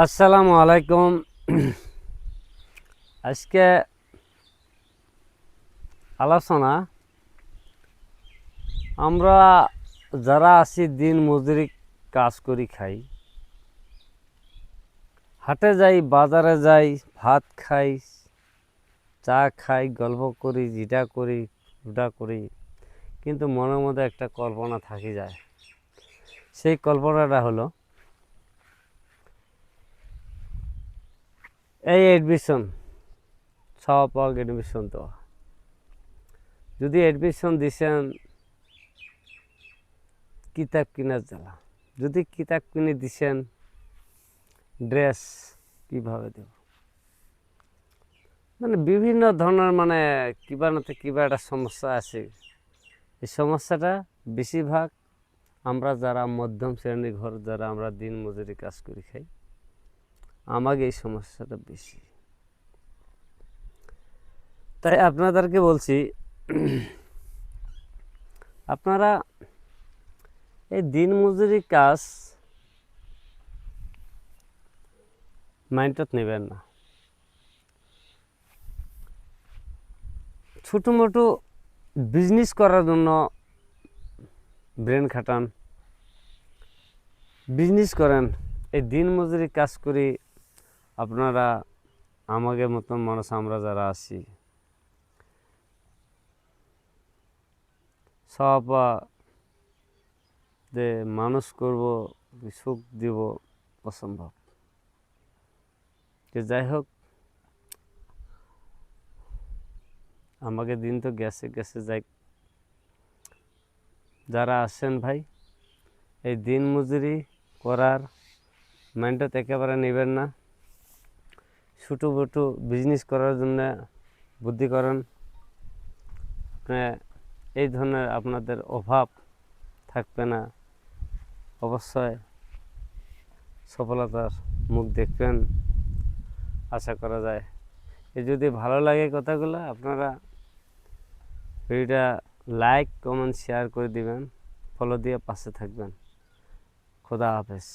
আসসালামু আলাইকুম। আজকে আলোচনা আমরা যারা আছি দিন মজুরি কাজ করি খাই, হাটে যাই, বাজারে যাই, ভাত খাই, চা খাই, গল্প করি, যেটা করি ওটা করি, কিন্তু মনের মধ্যে একটা কল্পনা থাকি যায়। সেই কল্পনাটা হলো এই এডমিশন, সহপাক এডমিশন দেওয়া। যদি এডমিশন দিছেন কিতাব কিনার জ্বালা, যদি কিতাব কিনে দিছেন ড্রেস কিভাবে দেব, মানে বিভিন্ন ধরনের কিবা না কিবা একটা সমস্যা আছে। এই সমস্যাটা বেশিরভাগ আমরা যারা মধ্যম শ্রেণীর ঘর, যারা আমরা দিন মজুরি কাজ করি খাই, আমাকে এই সমস্যাটা বেশি। তাই আপনাদেরকে বলছি, আপনারা এই দিন মজুরি কাজ মাইন্ডত নেবেন না। ছোটো মোটো বিজনেস করার জন্য ব্রেন খাটান, বিজনেস করেন। এই দিন মজুরি কাজ করি আপনারা আমাদের মতন মানুষ, আমরা যারা আছি, সব যে মানুষ করব, সুখ দিব, অসম্ভব। যে যাই হোক, আমাকে দিন তো গেছে গেছে যাই। যারা আছেন ভাই, এই দিন মজুরি করার মাইন্ডত একেবারে নেবেন না। ছোটো মোটো বিজনেস করার জন্য বুদ্ধি করেন। এই ধরনের আপনাদের অভাব থাকবে না, অবশ্যই সফলতার মুখ দেখবেন, আশা করা যায়। যদি ভালো লাগে কথাগুলো, আপনারা ভিডিওটা লাইক, কমেন্ট, শেয়ার করে দিবেন, ফলো দিয়ে পাশে থাকবেন। খোদা হাফেজ।